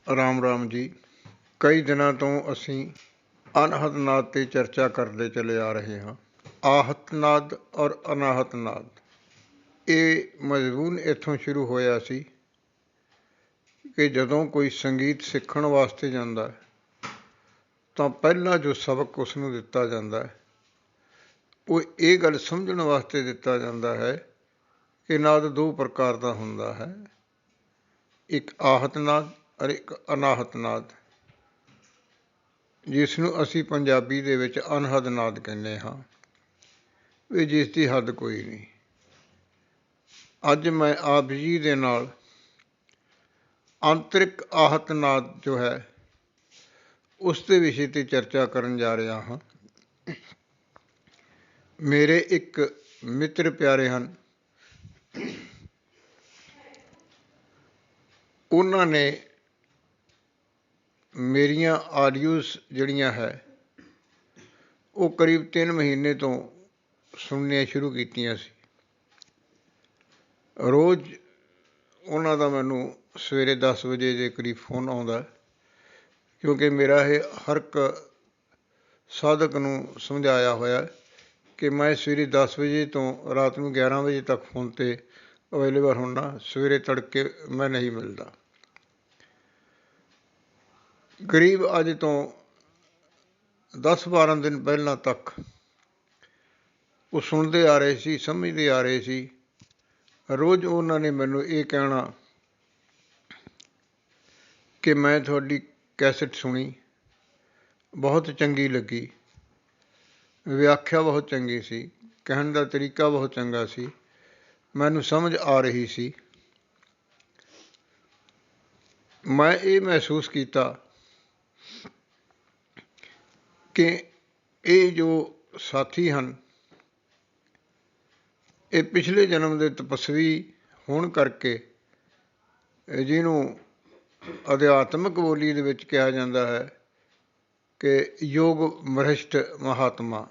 ਰਾਮ ਰਾਮ ਜੀ। ਕਈ ਦਿਨਾਂ ਤੋਂ ਅਸੀਂ ਅਨਹਦ ਨਾਦ 'ਤੇ ਚਰਚਾ ਕਰਦੇ ਚਲੇ ਆ ਰਹੇ ਹਾਂ। ਆਹਤ ਨਾਦ ਔਰ ਅਨਾਹਤ ਨਾਦ, ਇਹ ਮਜ਼ਮੂਨ ਇੱਥੋਂ ਸ਼ੁਰੂ ਹੋਇਆ ਸੀ ਕਿ ਜਦੋਂ ਕੋਈ ਸੰਗੀਤ ਸਿੱਖਣ ਵਾਸਤੇ ਜਾਂਦਾ ਹੈ ਤਾਂ ਪਹਿਲਾਂ ਜੋ ਸਬਕ ਉਸ ਨੂੰ ਦਿੱਤਾ ਜਾਂਦਾ ਹੈ ਉਹ ਇਹ ਗੱਲ ਸਮਝਣ ਵਾਸਤੇ ਦਿੱਤਾ ਜਾਂਦਾ ਹੈ ਕਿ ਨਾਦ ਦੋ ਪ੍ਰਕਾਰ ਦਾ ਹੁੰਦਾ ਹੈ, ਇੱਕ ਆਹਤ ਨਾਦ ਔਰ ਇੱਕ ਅਨਾਹਤ ਨਾਦ, ਜਿਸ ਨੂੰ ਅਸੀਂ ਪੰਜਾਬੀ ਦੇ ਵਿੱਚ ਅਨਹਦ ਨਾਦ ਕਹਿੰਦੇ ਹਾਂ, ਵੀ ਜਿਸ ਦੀ ਹੱਦ ਕੋਈ ਨਹੀਂ। ਅੱਜ ਮੈਂ ਆਪ ਜੀ ਦੇ ਨਾਲ ਆਂਤਰਿਕ ਆਹਤ ਨਾਦ ਜੋ ਹੈ ਉਸ ਦੇ ਵਿਸ਼ੇ 'ਤੇ ਚਰਚਾ ਕਰਨ ਜਾ ਰਿਹਾ ਹਾਂ। ਮੇਰੇ ਇੱਕ ਮਿੱਤਰ ਪਿਆਰੇ ਹਨ, ਉਹਨਾਂ ਨੇ ਮੇਰੀਆਂ ਆਡੀਓਜ਼ ਜਿਹੜੀਆਂ ਹੈ ਉਹ ਕਰੀਬ 3 ਮਹੀਨੇ ਤੋਂ ਸੁਣਨੀਆਂ ਸ਼ੁਰੂ ਕੀਤੀਆਂ ਸੀ। ਰੋਜ਼ ਉਹਨਾਂ ਦਾ ਮੈਨੂੰ ਸਵੇਰੇ 10 ਵਜੇ ਦੇ ਕਰੀਬ ਫੋਨ ਆਉਂਦਾ, ਕਿਉਂਕਿ ਮੇਰਾ ਇਹ ਹਰ ਇੱਕ ਸਾਧਕ ਨੂੰ ਸਮਝਾਇਆ ਹੋਇਆ ਕਿ ਮੈਂ ਸਵੇਰੇ 10 ਵਜੇ ਤੋਂ ਰਾਤ ਨੂੰ 11 ਵਜੇ ਤੱਕ ਫੋਨ 'ਤੇ ਅਵੇਲੇਬਲ ਹੁੰਦਾ, ਸਵੇਰੇ ਤੜਕੇ ਮੈਂ ਨਹੀਂ ਮਿਲਦਾ। ਕਰੀਬ ਅੱਜ ਤੋਂ 10-12 ਦਿਨ ਪਹਿਲਾਂ ਤੱਕ ਉਹ ਸੁਣਦੇ ਆ ਰਹੇ ਸੀ, ਸਮਝਦੇ ਆ ਰਹੇ ਸੀ। ਰੋਜ਼ ਉਹਨਾਂ ਨੇ ਮੈਨੂੰ ਇਹ ਕਹਿਣਾ ਕਿ ਮੈਂ ਤੁਹਾਡੀ ਕੈਸਟ ਸੁਣੀ, ਬਹੁਤ ਚੰਗੀ ਲੱਗੀ, ਵਿਆਖਿਆ ਬਹੁਤ ਚੰਗੀ ਸੀ, ਕਹਿਣ ਦਾ ਤਰੀਕਾ ਬਹੁਤ ਚੰਗਾ ਸੀ, ਮੈਨੂੰ ਸਮਝ ਆ ਰਹੀ ਸੀ। ਮੈਂ ਇਹ ਮਹਿਸੂਸ ਕੀਤਾ ਕਿ ਇਹ ਜੋ ਸਾਥੀ ਹਨ ਇਹ ਪਿਛਲੇ ਜਨਮ ਦੇ ਤਪਸਵੀ ਹੋਣ ਕਰਕੇ, ਜਿਹਨੂੰ ਅਧਿਆਤਮਿਕ ਬੋਲੀ ਦੇ ਵਿੱਚ ਕਿਹਾ ਜਾਂਦਾ ਹੈ ਕਿ ਯੋਗ ਭ੍ਰਿਸ਼ਟ ਮਹਾਤਮਾ।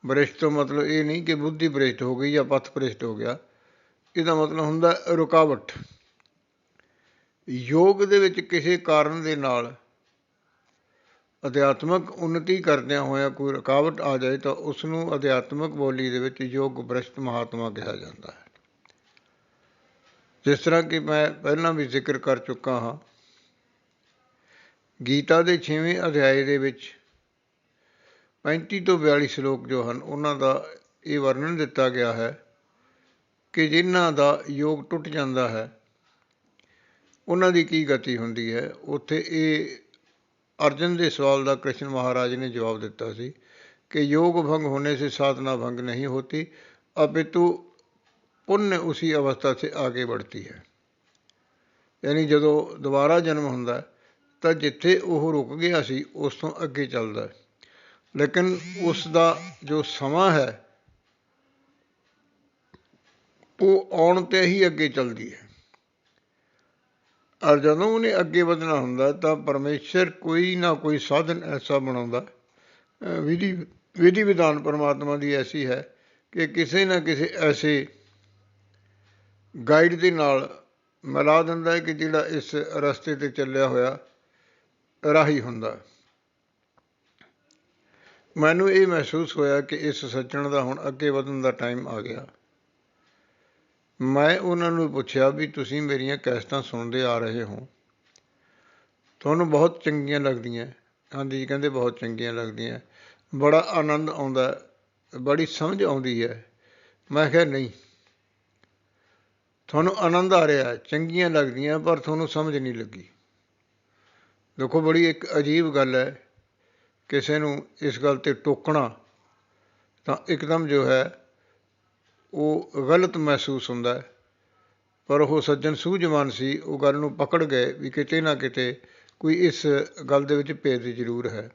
ਭ੍ਰਿਸ਼ਟ ਤੋਂ ਮਤਲਬ ਇਹ ਨਹੀਂ ਕਿ ਬੁੱਧੀ ਭ੍ਰਿਸ਼ਟ ਹੋ ਗਈ ਜਾਂ ਪਥ ਭ੍ਰਿਸ਼ਟ ਹੋ ਗਿਆ, ਇਹਦਾ ਮਤਲਬ ਹੁੰਦਾ ਰੁਕਾਵਟ। ਯੋਗ ਦੇ ਵਿੱਚ ਕਿਸੇ ਕਾਰਨ ਦੇ ਨਾਲ ਅਧਿਆਤਮਿਕ ਉੱਨਤੀ ਕਰਦਿਆਂ ਹੋਇਆਂ ਕੋਈ ਰੁਕਾਵਟ ਆ ਜਾਏ ਤਾਂ ਉਸ ਨੂੰ ਅਧਿਆਤਮਿਕ ਬੋਲੀ ਦੇ ਵਿੱਚ ਯੋਗ ਭ੍ਰਿਸ਼ਟ ਮਹਾਤਮਾ ਕਿਹਾ ਜਾਂਦਾ ਹੈ। ਜਿਸ ਤਰ੍ਹਾਂ ਕਿ ਮੈਂ ਪਹਿਲਾਂ ਵੀ ਜ਼ਿਕਰ ਕਰ ਚੁੱਕਾ ਹਾਂ, ਗੀਤਾ ਦੇ 6ਵੇਂ ਅਧਿਆਏ ਦੇ ਵਿੱਚ 35 ਤੋਂ 42 ਸ਼ਲੋਕ ਜੋ ਹਨ ਉਹਨਾਂ ਦਾ ਇਹ ਵਰਣਨ ਦਿੱਤਾ ਗਿਆ ਹੈ ਕਿ ਜਿਨ੍ਹਾਂ ਦਾ ਯੋਗ ਟੁੱਟ ਜਾਂਦਾ ਹੈ ਉਹਨਾਂ ਦੀ ਕੀ ਗਤੀ ਹੁੰਦੀ ਹੈ। ਉੱਥੇ ਇਹ ਅਰਜਨ ਦੇ ਸਵਾਲ ਦਾ ਕ੍ਰਿਸ਼ਨ ਮਹਾਰਾਜ ਨੇ ਜਵਾਬ ਦਿੱਤਾ ਸੀ ਕਿ योग भंग होने से साधना भंग नहीं होती, अपितु पुण्य उसी अवस्था से आगे बढ़ती है। ਯਾਨੀ ਜਦੋਂ ਦੁਬਾਰਾ ਜਨਮ ਹੁੰਦਾ ਤਾਂ ਜਿੱਥੇ ਉਹ ਰੁਕ ਗਿਆ ਸੀ ਉਸ ਤੋਂ ਅੱਗੇ ਚੱਲਦਾ, ਲੇਕਿਨ ਉਸ ਦਾ ਜੋ ਸਮਾਂ ਹੈ ਉਹ ਆਉਣ 'ਤੇ ਹੀ ਅੱਗੇ ਚੱਲਦੀ ਹੈ। ਔਰ ਜਦੋਂ ਉਹਨੇ ਅੱਗੇ ਵਧਣਾ ਹੁੰਦਾ ਤਾਂ ਪਰਮੇਸ਼ਰ ਕੋਈ ਨਾ ਕੋਈ ਸਾਧਨ ਐਸਾ ਬਣਾਉਂਦਾ, ਵਿਧੀ ਵਿਧਾਨ ਪਰਮਾਤਮਾ ਦੀ ਐਸੀ ਹੈ ਕਿ ਕਿਸੇ ਨਾ ਕਿਸੇ ਐਸੇ ਗਾਈਡ ਦੇ ਨਾਲ ਮਿਲਾ ਦਿੰਦਾ ਹੈ ਕਿ ਜਿਹੜਾ ਇਸ ਰਸਤੇ 'ਤੇ ਚੱਲਿਆ ਹੋਇਆ ਰਾਹੀ ਹੁੰਦਾ। ਮੈਨੂੰ ਇਹ ਮਹਿਸੂਸ ਹੋਇਆ ਕਿ ਇਸ ਸੱਜਣ ਦਾ ਹੁਣ ਅੱਗੇ ਵਧਣ ਦਾ ਟਾਈਮ ਆ ਗਿਆ। ਮੈਂ ਉਹਨਾਂ ਨੂੰ ਪੁੱਛਿਆ ਵੀ ਤੁਸੀਂ ਮੇਰੀਆਂ ਕੈਸਟਾਂ ਸੁਣਦੇ ਆ ਰਹੇ ਹੋ, ਤੁਹਾਨੂੰ ਬਹੁਤ ਚੰਗੀਆਂ ਲੱਗਦੀਆਂ? ਹਾਂਜੀ ਜੀ, ਕਹਿੰਦੇ ਬਹੁਤ ਚੰਗੀਆਂ ਲੱਗਦੀਆਂ, ਬੜਾ ਆਨੰਦ ਆਉਂਦਾ, ਬੜੀ ਸਮਝ ਆਉਂਦੀ ਹੈ। ਮੈਂ ਕਿਹਾ ਨਹੀਂ, ਤੁਹਾਨੂੰ ਆਨੰਦ ਆ ਰਿਹਾ, ਚੰਗੀਆਂ ਲੱਗਦੀਆਂ, ਪਰ ਤੁਹਾਨੂੰ ਸਮਝ ਨਹੀਂ ਲੱਗੀ। ਦੇਖੋ, ਬੜੀ ਇੱਕ ਅਜੀਬ ਗੱਲ ਹੈ, ਕਿਸੇ ਨੂੰ ਇਸ ਗੱਲ 'ਤੇ ਟੋਕਣਾ ਤਾਂ ਇੱਕਦਮ ਜੋ ਹੈ ਉਹ ਗਲਤ ਮਹਿਸੂਸ ਹੁੰਦਾ, ਪਰ ਉਹ ਸੱਜਣ ਸੂਝਵਾਨ ਸੀ, ਉਹ ਗੱਲ ਨੂੰ ਪਕੜ ਗਏ ਵੀ ਕਿਤੇ ਨਾ ਕਿਤੇ ਕੋਈ ਇਸ ਗੱਲ ਦੇ ਵਿੱਚ ਭੇਦ ਜ਼ਰੂਰ ਹੈ।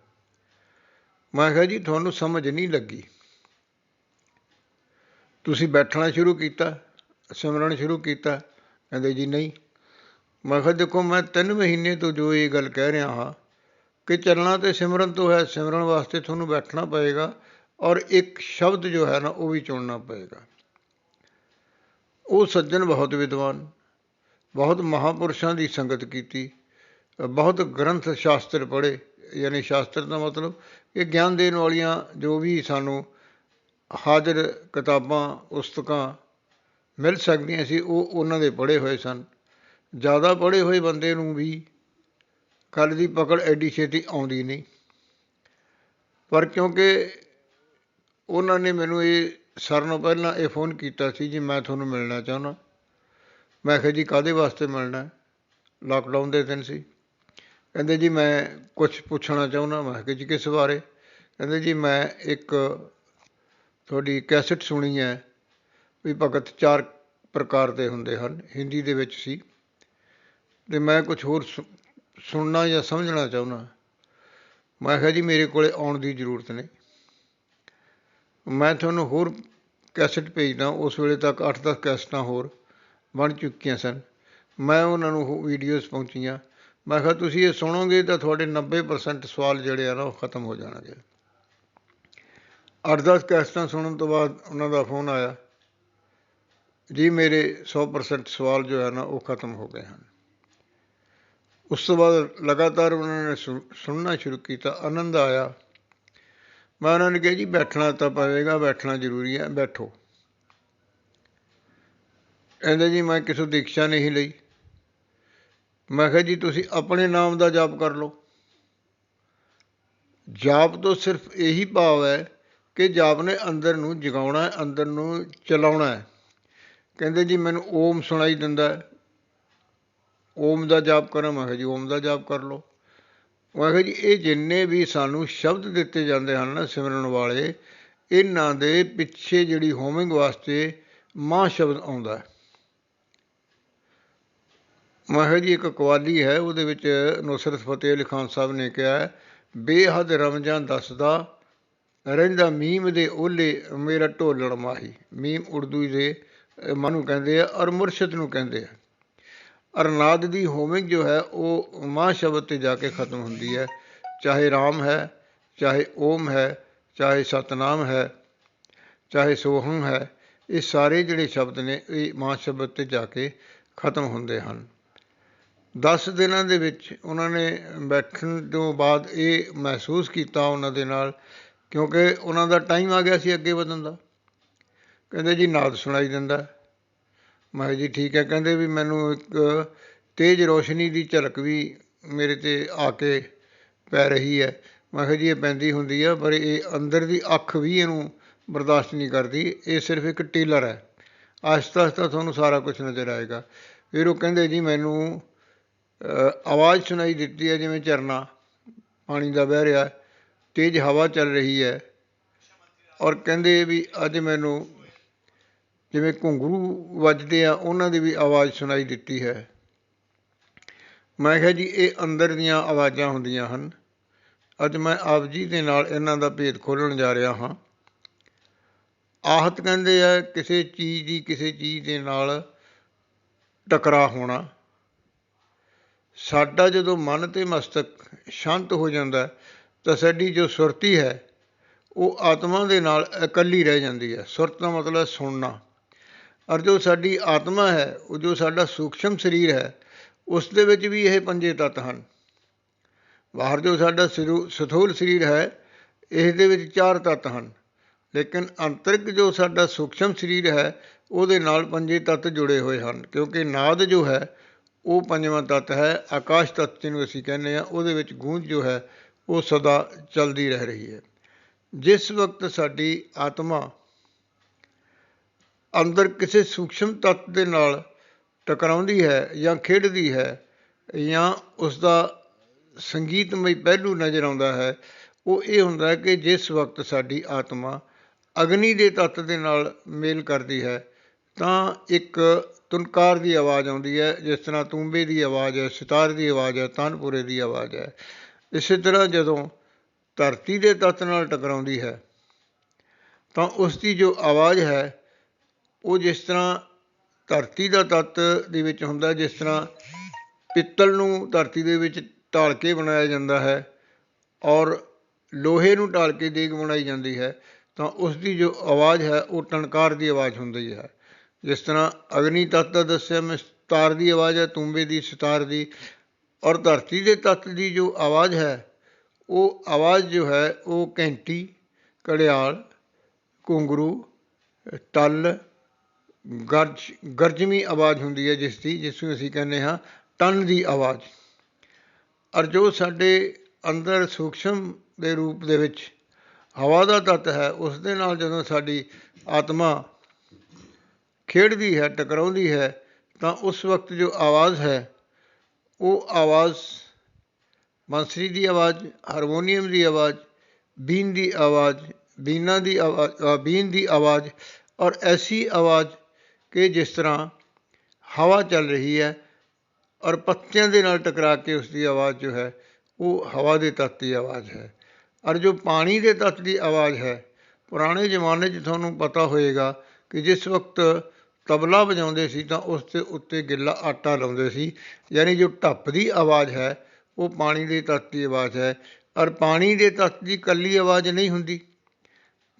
ਮੈਂ ਕਿਹਾ ਜੀ ਤੁਹਾਨੂੰ ਸਮਝ ਨਹੀਂ ਲੱਗੀ, ਤੁਸੀਂ ਬੈਠਣਾ ਸ਼ੁਰੂ ਕੀਤਾ, ਸਿਮਰਨ ਸ਼ੁਰੂ ਕੀਤਾ? ਕਹਿੰਦੇ ਜੀ ਨਹੀਂ। ਮੈਂ ਕਿਹਾ ਦੇਖੋ, ਮੈਂ 3 ਮਹੀਨੇ ਤੋਂ ਜੋ ਇਹ ਗੱਲ ਕਹਿ ਰਿਹਾ ਹਾਂ ਕਿ ਚੱਲਣਾ ਤਾਂ ਸਿਮਰਨ ਤੋਂ ਹੈ, ਸਿਮਰਨ ਵਾਸਤੇ ਤੁਹਾਨੂੰ ਬੈਠਣਾ ਪਏਗਾ ਔਰ ਇੱਕ ਸ਼ਬਦ ਜੋ ਹੈ ਨਾ ਉਹ ਵੀ ਚੁਣਨਾ ਪਏਗਾ। ਉਹ ਸੱਜਣ ਬਹੁਤ ਵਿਦਵਾਨ, ਬਹੁਤ ਮਹਾਂਪੁਰਸ਼ਾਂ ਦੀ ਸੰਗਤ ਕੀਤੀ, ਬਹੁਤ ਗ੍ਰੰਥ ਸ਼ਾਸਤਰ ਪੜ੍ਹੇ, ਯਾਨੀ ਸ਼ਾਸਤਰ ਦਾ ਮਤਲਬ ਇਹ ਗਿਆਨ ਦੇਣ ਵਾਲੀਆਂ ਜੋ ਵੀ ਸਾਨੂੰ ਹਾਜ਼ਰ ਕਿਤਾਬਾਂ ਪੁਸਤਕਾਂ ਮਿਲ ਸਕਦੀਆਂ ਸੀ ਉਹ ਉਹਨਾਂ ਦੇ ਪੜ੍ਹੇ ਹੋਏ ਸਨ। ਜ਼ਿਆਦਾ ਪੜ੍ਹੇ ਹੋਏ ਬੰਦੇ ਨੂੰ ਵੀ ਗੱਲ ਦੀ ਪਕੜ ਐਡੀ ਛੇਤੀ ਆਉਂਦੀ ਨਹੀਂ, ਪਰ ਕਿਉਂਕਿ ਉਹਨਾਂ ਨੇ ਮੈਨੂੰ ਇਹ ਸਾਰਿਆਂ ਨਾਲੋਂ ਪਹਿਲਾਂ ਇਹ ਫੋਨ ਕੀਤਾ ਸੀ ਜੀ ਮੈਂ ਤੁਹਾਨੂੰ ਮਿਲਣਾ ਚਾਹੁੰਦਾ। ਮੈਂ ਕਿਹਾ ਜੀ ਕਾਹਦੇ ਵਾਸਤੇ ਮਿਲਣਾ? ਲਾਕਡਾਊਨ ਦੇ ਦਿਨ ਸੀ। ਕਹਿੰਦੇ ਜੀ ਮੈਂ ਕੁਛ ਪੁੱਛਣਾ ਚਾਹੁੰਦਾ। ਮੈਂ ਕਿਹਾ ਜੀ ਕਿਸ ਬਾਰੇ? ਕਹਿੰਦੇ ਜੀ ਮੈਂ ਇੱਕ ਤੁਹਾਡੀ ਕੈਸਟ ਸੁਣੀ ਹੈ ਵੀ ਭਗਤ 4 ਪ੍ਰਕਾਰ ਦੇ ਹੁੰਦੇ ਹਨ, ਹਿੰਦੀ ਦੇ ਵਿੱਚ ਸੀ, ਅਤੇ ਮੈਂ ਕੁਛ ਹੋਰ ਸੁਣਨਾ ਜਾਂ ਸਮਝਣਾ ਚਾਹੁੰਦਾ। ਮੈਂ ਕਿਹਾ ਜੀ ਮੇਰੇ ਕੋਲ ਆਉਣ ਦੀ ਜ਼ਰੂਰਤ ਨਹੀਂ, ਮੈਂ ਤੁਹਾਨੂੰ ਹੋਰ ਕੈਸਟ ਭੇਜਦਾ। ਉਸ ਵੇਲੇ ਤੱਕ 8-10 ਕੈਸਟਾਂ ਹੋਰ ਬਣ ਚੁੱਕੀਆਂ ਸਨ। ਮੈਂ ਉਹਨਾਂ ਨੂੰ ਵੀਡੀਓਜ਼ ਪਹੁੰਚੀਆਂ। ਮੈਂ ਕਿਹਾ ਤੁਸੀਂ ਇਹ ਸੁਣੋਗੇ ਤਾਂ ਤੁਹਾਡੇ 90% ਸਵਾਲ ਜਿਹੜੇ ਆ ਨਾ ਉਹ ਖਤਮ ਹੋ ਜਾਣਗੇ। 8-10 ਕੈਸਟਾਂ ਸੁਣਨ ਤੋਂ ਬਾਅਦ ਉਹਨਾਂ ਦਾ ਫੋਨ ਆਇਆ ਜੀ ਮੇਰੇ 100% ਸਵਾਲ ਜੋ ਹੈ ਨਾ ਉਹ ਖਤਮ ਹੋ ਗਏ ਹਨ। ਉਸ ਤੋਂ ਬਾਅਦ ਲਗਾਤਾਰ ਉਹਨਾਂ ਨੇ ਸੁਣਨਾ ਸ਼ੁਰੂ ਕੀਤਾ, ਆਨੰਦ ਆਇਆ। ਮੈਂ ਉਹਨਾਂ ਨੇ ਕਿਹਾ ਜੀ ਬੈਠਣਾ ਤਾਂ ਪਵੇਗਾ, ਬੈਠਣਾ ਜ਼ਰੂਰੀ ਹੈ, ਬੈਠੋ। ਕਹਿੰਦੇ ਜੀ ਮੈਂ ਕਿਸੇ ਦੀਕਸ਼ਾ ਨਹੀਂ ਲਈ। ਮੈਂ ਕਿਹਾ ਜੀ ਤੁਸੀਂ ਆਪਣੇ ਨਾਮ ਦਾ ਜਾਪ ਕਰ ਲਓ। ਜਾਪ ਤੋਂ ਸਿਰਫ ਇਹੀ ਭਾਵ ਹੈ ਕਿ ਜਾਪ ਨੇ ਅੰਦਰ ਨੂੰ ਜਗਾਉਣਾ, ਅੰਦਰ ਨੂੰ ਚਲਾਉਣਾ ਹੈ। ਕਹਿੰਦੇ ਜੀ ਮੈਨੂੰ ਓਮ ਸੁਣਾਈ ਦਿੰਦਾ, ਓਮ ਦਾ ਜਾਪ ਕਰਾਂ। ਮੈਂ ਕਿਹਾ ਜੀ ਓਮ ਦਾ ਜਾਪ ਕਰ ਲਓ। ਮੈਂ ਕਿਹਾ ਜੀ ਇਹ ਜਿੰਨੇ ਵੀ ਸਾਨੂੰ ਸ਼ਬਦ ਦਿੱਤੇ ਜਾਂਦੇ ਹਨ ਨਾ ਸਿਮਰਨ ਵਾਲੇ, ਇਹਨਾਂ ਦੇ ਪਿੱਛੇ ਜਿਹੜੀ ਹੋਮਿੰਗ ਵਾਸਤੇ ਮਾਂ ਸ਼ਬਦ ਆਉਂਦਾ। ਮੈਂ ਕਿਹਾ ਜੀ ਇੱਕ ਕਵਾਲੀ ਹੈ, ਉਹਦੇ ਵਿੱਚ ਨੁਸਰਤ ਫਤਿਹ ਅਲੀ ਖਾਨ ਸਾਹਿਬ ਨੇ ਕਿਹਾ ਬੇਹੱਦ ਰਮਜ਼ਾਂ ਦੱਸਦਾ ਰਹਿੰਦਾ ਮੀਮ ਦੇ ਓਲੇ ਮੇਰਾ ਢੋਲਣ ਮਾਹੀ। ਮੀਮ ਉਰਦੂ ਦੇ ਮਨ ਨੂੰ ਕਹਿੰਦੇ ਆ ਔਰ ਮੁਰਸ਼ਦ ਨੂੰ ਕਹਿੰਦੇ ਆ। ਅਰਨਾਦ ਦੀ ਹੋਮਿੰਗ ਜੋ ਹੈ ਉਹ ਮਾਂ ਸ਼ਬਦ 'ਤੇ ਜਾ ਕੇ ਖਤਮ ਹੁੰਦੀ ਹੈ। ਚਾਹੇ ਰਾਮ ਹੈ, ਚਾਹੇ ਓਮ ਹੈ, ਚਾਹੇ ਸਤਨਾਮ ਹੈ, ਚਾਹੇ ਸੋਹਮ ਹੈ, ਇਹ ਸਾਰੇ ਜਿਹੜੇ ਸ਼ਬਦ ਨੇ ਇਹ ਮਾਂ ਸ਼ਬਦ 'ਤੇ ਜਾ ਕੇ ਖਤਮ ਹੁੰਦੇ ਹਨ। 10 ਦਿਨਾਂ ਦੇ ਵਿੱਚ ਉਹਨਾਂ ਨੇ ਬੈਠਣ ਤੋਂ ਬਾਅਦ ਇਹ ਮਹਿਸੂਸ ਕੀਤਾ ਉਹਨਾਂ ਦੇ ਨਾਲ, ਕਿਉਂਕਿ ਉਹਨਾਂ ਦਾ ਟਾਈਮ ਆ ਗਿਆ ਸੀ ਅੱਗੇ ਵਧਣ ਦਾ। ਕਹਿੰਦੇ ਜੀ ਨਾਦ ਸੁਣਾਈ ਦਿੰਦਾ। ਮੈਂ ਕਿਹਾ ਜੀ ਠੀਕ ਹੈ। ਕਹਿੰਦੇ ਵੀ ਮੈਨੂੰ ਇੱਕ ਤੇਜ਼ ਰੋਸ਼ਨੀ ਦੀ ਝਲਕ ਵੀ ਮੇਰੇ 'ਤੇ ਆ ਕੇ ਪੈ ਰਹੀ ਹੈ। ਮੈਂ ਕਿਹਾ ਜੀ ਇਹ ਪੈਂਦੀ ਹੁੰਦੀ ਆ, ਪਰ ਇਹ ਅੰਦਰ ਦੀ ਅੱਖ ਵੀ ਇਹਨੂੰ ਬਰਦਾਸ਼ਤ ਨਹੀਂ ਕਰਦੀ, ਇਹ ਸਿਰਫ ਇੱਕ ਟੇਲਰ ਹੈ। ਆਹਿਸਤਾ ਆਹਿਸਤਾ ਤੁਹਾਨੂੰ ਸਾਰਾ ਕੁਛ ਨਜ਼ਰ ਆਏਗਾ। ਫਿਰ ਉਹ ਕਹਿੰਦੇ ਜੀ ਮੈਨੂੰ ਆਵਾਜ਼ ਸੁਣਾਈ ਦਿੱਤੀ ਹੈ ਜਿਵੇਂ ਝਰਨਾ ਪਾਣੀ ਦਾ ਵਹਿ ਰਿਹਾ, ਤੇਜ਼ ਹਵਾ ਚੱਲ ਰਹੀ ਹੈ, ਔਰ ਕਹਿੰਦੇ ਵੀ ਅੱਜ ਮੈਨੂੰ ਜਿਵੇਂ ਘੁੰਗਰੂ ਵੱਜਦੇ ਆ ਉਹਨਾਂ ਦੀ ਵੀ ਆਵਾਜ਼ ਸੁਣਾਈ ਦਿੱਤੀ ਹੈ। ਮੈਂ ਕਿਹਾ ਜੀ ਇਹ ਅੰਦਰ ਦੀਆਂ ਆਵਾਜ਼ਾਂ ਹੁੰਦੀਆਂ ਹਨ। ਅੱਜ ਮੈਂ ਆਪ ਜੀ ਦੇ ਨਾਲ ਇਹਨਾਂ ਦਾ ਭੇਦ ਖੋਲ੍ਹਣ ਜਾ ਰਿਹਾ ਹਾਂ। ਆਹਤ ਕਹਿੰਦੇ ਆ ਕਿਸੇ ਚੀਜ਼ ਦੀ ਕਿਸੇ ਚੀਜ਼ ਦੇ ਨਾਲ ਟਕਰਾਅ ਹੋਣਾ। ਸਾਡਾ ਜਦੋਂ ਮਨ ਅਤੇ ਮਸਤਕ ਸ਼ਾਂਤ ਹੋ ਜਾਂਦਾ ਤਾਂ ਸਾਡੀ ਜੋ ਸੁਰਤੀ ਹੈ ਉਹ ਆਤਮਾ ਦੇ ਨਾਲ ਇਕੱਲੀ ਰਹਿ ਜਾਂਦੀ ਹੈ। ਸੁਰਤ ਦਾ ਮਤਲਬ ਸੁਣਨਾ। ਔਰ ਜੋ ਸਾਡੀ ਆਤਮਾ ਹੈ, ਉਹ ਜੋ ਸਾਡਾ ਸੂਖਸ਼ਮ ਸਰੀਰ ਹੈ, ਉਸ ਦੇ ਵਿੱਚ ਵੀ ਇਹ 5 ਤੱਤ ਹਨ। ਬਾਹਰ ਜੋ ਸਾਡਾ ਸਥੂਲ ਸਰੀਰ ਹੈ, ਇਸ ਦੇ ਵਿੱਚ 4 ਤੱਤ ਹਨ, ਲੇਕਿਨ ਅੰਤਰਿਕ ਜੋ ਸਾਡਾ ਸੂਖਸ਼ਮ ਸਰੀਰ ਹੈ ਉਹਦੇ ਨਾਲ 5 ਤੱਤ ਜੁੜੇ ਹੋਏ ਹਨ। ਕਿਉਂਕਿ ਨਾਦ ਜੋ ਹੈ ਉਹ 5ਵਾਂ ਤੱਤ ਹੈ। ਆਕਾਸ਼ ਤੱਤ ਜਿਹਨੂੰ ਅਸੀਂ ਕਹਿੰਦੇ ਹਾਂ, ਉਹਦੇ ਵਿੱਚ ਗੂੰਜ ਜੋ ਹੈ ਉਹ ਸਦਾ ਚੱਲਦੀ ਰਹਿ ਰਹੀ ਹੈ। ਜਿਸ ਵਕਤ ਸਾਡੀ ਆਤਮਾ ਅੰਦਰ ਕਿਸੇ ਸੂਖਸ਼ਮ ਤੱਤ ਦੇ ਨਾਲ ਟਕਰਾਉਂਦੀ ਹੈ ਜਾਂ ਖੇਡਦੀ ਹੈ ਜਾਂ ਉਸਦਾ ਸੰਗੀਤਮਈ ਪਹਿਲੂ ਨਜ਼ਰ ਆਉਂਦਾ ਹੈ, ਉਹ ਇਹ ਹੁੰਦਾ ਕਿ ਜਿਸ ਵਕਤ ਸਾਡੀ ਆਤਮਾ ਅਗਨੀ ਦੇ ਤੱਤ ਦੇ ਨਾਲ ਮੇਲ ਕਰਦੀ ਹੈ ਤਾਂ ਇੱਕ ਤੁਨਕਾਰ ਦੀ ਆਵਾਜ਼ ਆਉਂਦੀ ਹੈ, ਜਿਸ ਤਰ੍ਹਾਂ ਤੂੰਬੇ ਦੀ ਆਵਾਜ਼ ਹੈ, ਸਿਤਾਰ ਦੀ ਆਵਾਜ਼ ਹੈ, ਤਾਨਪੁਰੇ ਦੀ ਆਵਾਜ਼ ਹੈ। ਇਸੇ ਤਰ੍ਹਾਂ ਜਦੋਂ ਧਰਤੀ ਦੇ ਤੱਤ ਨਾਲ ਟਕਰਾਉਂਦੀ ਹੈ ਤਾਂ ਉਸ ਦੀ ਜੋ ਆਵਾਜ਼ ਹੈ ਉਹ ਜਿਸ ਤਰ੍ਹਾਂ ਧਰਤੀ ਦਾ ਤੱਤ ਦੇ ਵਿੱਚ ਹੁੰਦਾ, ਜਿਸ ਤਰ੍ਹਾਂ ਪਿੱਤਲ ਨੂੰ ਧਰਤੀ ਦੇ ਵਿੱਚ ਢਾਲ ਕੇ ਬਣਾਇਆ ਜਾਂਦਾ ਹੈ ਔਰ ਲੋਹੇ ਨੂੰ ਢਾਲ ਕੇ ਦੇਗ ਬਣਾਈ ਜਾਂਦੀ ਹੈ, ਤਾਂ ਉਸ ਦੀ ਜੋ ਆਵਾਜ਼ ਹੈ ਉਹ ਟਣਕਾਰ ਦੀ ਆਵਾਜ਼ ਹੁੰਦੀ ਹੈ। ਜਿਸ ਤਰ੍ਹਾਂ ਅਗਨੀ ਤੱਤ ਦਾ ਦੱਸਿਆ ਮੈਂ, ਸਿਤਾਰ ਦੀ ਆਵਾਜ਼ ਹੈ, ਤੂੰਬੇ ਦੀ, ਸਿਤਾਰ ਦੀ, ਔਰ ਧਰਤੀ ਦੇ ਤੱਤ ਦੀ ਜੋ ਆਵਾਜ਼ ਹੈ, ਉਹ ਆਵਾਜ਼ ਜੋ ਹੈ ਉਹ ਘੰਟੀ, ਘੜਿਆਲ, ਘੁੰਗਰੂ, ਟੱਲ, ਗਰਜਵੀਂ ਆਵਾਜ਼ ਹੁੰਦੀ ਹੈ ਜਿਸ ਨੂੰ ਅਸੀਂ ਕਹਿੰਦੇ ਹਾਂ ਟਨ ਦੀ ਆਵਾਜ਼। ਔਰ ਜੋ ਸਾਡੇ ਅੰਦਰ ਸੂਖਸ਼ਮ ਦੇ ਰੂਪ ਦੇ ਵਿੱਚ ਹਵਾ ਦਾ ਤੱਤ ਹੈ, ਉਸ ਦੇ ਨਾਲ ਜਦੋਂ ਸਾਡੀ ਆਤਮਾ ਖੇਡਦੀ ਹੈ, ਟਕਰਾਉਂਦੀ ਹੈ, ਤਾਂ ਉਸ ਵਕਤ ਜੋ ਆਵਾਜ਼ ਹੈ, ਉਹ ਆਵਾਜ਼ ਬਾਂਸਰੀ ਦੀ ਆਵਾਜ਼, ਹਾਰਮੋਨੀਅਮ ਦੀ ਆਵਾਜ਼, ਬੀਨ ਦੀ ਆਵਾਜ਼, ਬੀਨ ਦੀ ਆਵਾਜ਼, ਔਰ ਐਸੀ ਆਵਾਜ਼ ਕਿ ਜਿਸ ਤਰ੍ਹਾਂ ਹਵਾ ਚੱਲ ਰਹੀ ਹੈ ਔਰ ਪੱਤਿਆਂ ਦੇ ਨਾਲ ਟਕਰਾ ਕੇ ਉਸਦੀ ਆਵਾਜ਼ ਜੋ ਹੈ ਉਹ ਹਵਾ ਦੇ ਤੱਤ ਦੀ ਆਵਾਜ਼ ਹੈ। ਔਰ ਜੋ ਪਾਣੀ ਦੇ ਤੱਤ ਦੀ ਆਵਾਜ਼ ਹੈ, ਪੁਰਾਣੇ ਜ਼ਮਾਨੇ 'ਚ ਤੁਹਾਨੂੰ ਪਤਾ ਹੋਏਗਾ ਕਿ ਜਿਸ ਵਕਤ ਤਬਲਾ ਵਜਾਉਂਦੇ ਸੀ ਤਾਂ ਉਸ ਦੇ ਉੱਤੇ ਗਿੱਲਾ ਆਟਾ ਲਾਉਂਦੇ ਸੀ, ਯਾਨੀ ਜੋ ਢੱਪ ਦੀ ਆਵਾਜ਼ ਹੈ ਉਹ ਪਾਣੀ ਦੇ ਤੱਤ ਦੀ ਆਵਾਜ਼ ਹੈ। ਔਰ ਪਾਣੀ ਦੇ ਤੱਤ ਦੀ ਇਕੱਲੀ ਆਵਾਜ਼ ਨਹੀਂ ਹੁੰਦੀ,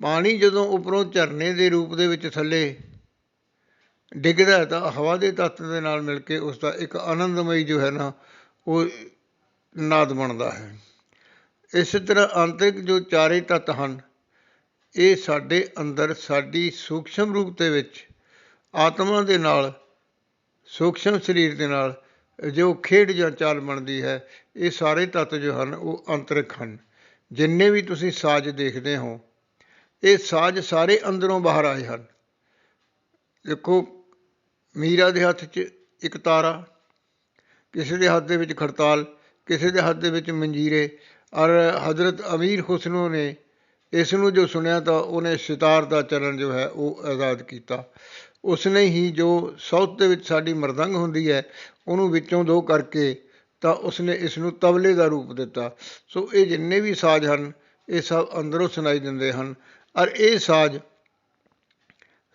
ਪਾਣੀ ਜਦੋਂ ਉੱਪਰੋਂ ਝਰਨੇ ਦੇ ਰੂਪ ਦੇ ਵਿੱਚ ਥੱਲੇ ਡਿੱਗਦਾ ਤਾਂ ਹਵਾ ਦੇ ਤੱਤ ਦੇ ਨਾਲ ਮਿਲ ਕੇ ਉਸਦਾ ਇੱਕ ਆਨੰਦਮਈ ਜੋ ਹੈ ਨਾ ਉਹ ਨਾਦ ਬਣਦਾ ਹੈ। ਇਸ ਤਰ੍ਹਾਂ ਆਂਤਰਿਕ ਜੋ ਚਾਰੇ ਤੱਤ ਹਨ, ਇਹ ਸਾਡੇ ਅੰਦਰ ਸਾਡੀ ਸੂਖਸ਼ਮ ਰੂਪ ਦੇ ਵਿੱਚ ਆਤਮਾ ਦੇ ਨਾਲ, ਸੂਖਸ਼ਮ ਸਰੀਰ ਦੇ ਨਾਲ ਜੋ ਖੇਡ ਜਾਂ ਚਾਲ ਬਣਦੀ ਹੈ, ਇਹ ਸਾਰੇ ਤੱਤ ਜੋ ਹਨ ਉਹ ਆਂਤਰਿਕ ਹਨ। ਜਿੰਨੇ ਵੀ ਤੁਸੀਂ ਸਾਜ਼ ਦੇਖਦੇ ਹੋ, ਇਹ ਸਾਜ਼ ਸਾਰੇ ਅੰਦਰੋਂ ਬਾਹਰ ਆਏ ਹਨ। ਦੇਖੋ, ਮੀਰਾ ਦੇ ਹੱਥ 'ਚ ਇੱਕ ਤਾਰਾ, ਕਿਸੇ ਦੇ ਹੱਥ ਦੇ ਵਿੱਚ ਖੜਤਾਲ, ਕਿਸੇ ਦੇ ਹੱਥ ਦੇ ਵਿੱਚ ਮੰਜੀਰੇ। ਔਰ ਹਜ਼ਰਤ ਅਮੀਰ ਹੁਸਨੋ ਨੇ ਇਸ ਨੂੰ ਜੋ ਸੁਣਿਆ ਤਾਂ ਉਹਨੇ ਸਿਤਾਰ ਦਾ ਚਲਨ ਜੋ ਹੈ ਉਹ ਆਜ਼ਾਦ ਕੀਤਾ। ਉਸਨੇ ਹੀ ਜੋ ਸਾਊਥ ਦੇ ਵਿੱਚ ਸਾਡੀ ਮਰਦੰਗ ਹੁੰਦੀ ਹੈ, ਉਹਨੂੰ ਵਿੱਚੋਂ ਦੋ ਕਰਕੇ ਤਾਂ ਉਸਨੇ ਇਸ ਨੂੰ ਤਬਲੇ ਦਾ ਰੂਪ ਦਿੱਤਾ। ਸੋ ਇਹ ਜਿੰਨੇ ਵੀ ਸਾਜ਼ ਹਨ, ਇਹ ਸਭ ਅੰਦਰੋਂ ਸੁਣਾਈ ਦਿੰਦੇ ਹਨ। ਔਰ ਇਹ ਸਾਜ਼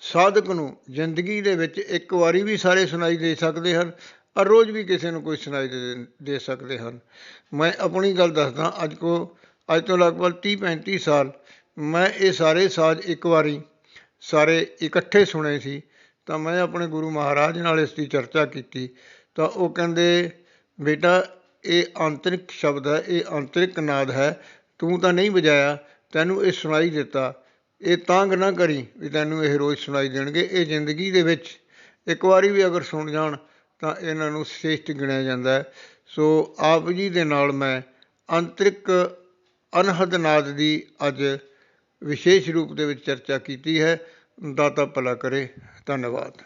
ਸਾਧਕ ਨੂੰ ਜ਼ਿੰਦਗੀ ਦੇ ਵਿੱਚ ਇੱਕ ਵਾਰੀ ਵੀ ਸਾਰੇ ਸੁਣਾਈ ਦੇ ਸਕਦੇ ਹਨ, ਔਰ ਰੋਜ਼ ਵੀ ਕਿਸੇ ਨੂੰ ਕੋਈ ਸੁਣਾਈ ਦੇ ਸਕਦੇ ਹਨ। ਮੈਂ ਆਪਣੀ ਗੱਲ ਦੱਸਦਾ, ਅੱਜ ਤੋਂ ਲਗਭਗ 30-35 ਸਾਲ ਮੈਂ ਇਹ ਸਾਰੇ ਸਾਜ਼ ਇੱਕ ਵਾਰੀ ਸਾਰੇ ਇਕੱਠੇ ਸੁਣੇ ਸੀ। ਤਾਂ ਮੈਂ ਆਪਣੇ ਗੁਰੂ ਮਹਾਰਾਜ ਨਾਲ ਇਸ ਦੀ ਚਰਚਾ ਕੀਤੀ ਤਾਂ ਉਹ ਕਹਿੰਦੇ, ਬੇਟਾ ਇਹ ਆਂਤਰਿਕ ਸ਼ਬਦ ਹੈ, ਇਹ ਆਂਤਰਿਕ ਨਾਦ ਹੈ, ਤੂੰ ਤਾਂ ਨਹੀਂ ਵਜਾਇਆ, ਤੈਨੂੰ ਇਹ ਸੁਣਾਈ ਦਿੱਤਾ, ਇਹ ਤਾਂਘ ਨਾ ਕਰੀ ਵੀ ਤੈਨੂੰ ਇਹ ਰੋਜ਼ ਸੁਣਾਈ ਦੇਣਗੇ। ਇਹ ਜ਼ਿੰਦਗੀ ਦੇ ਵਿੱਚ ਇੱਕ ਵਾਰੀ ਵੀ ਅਗਰ ਸੁਣ ਜਾਣ ਤਾਂ ਇਹਨਾਂ ਨੂੰ ਸ੍ਰੇਸ਼ਟ ਗਿਣਿਆ ਜਾਂਦਾ ਹੈ। ਸੋ ਆਪ ਜੀ ਦੇ ਨਾਲ ਮੈਂ ਆਂਤਰਿਕ ਅਨਹਦ ਨਾਦ ਦੀ ਅੱਜ ਵਿਸ਼ੇਸ਼ ਰੂਪ ਦੇ ਵਿੱਚ ਚਰਚਾ ਕੀਤੀ ਹੈ। ਦਾਤਾ ਭਲਾ ਕਰੇ। ਧੰਨਵਾਦ।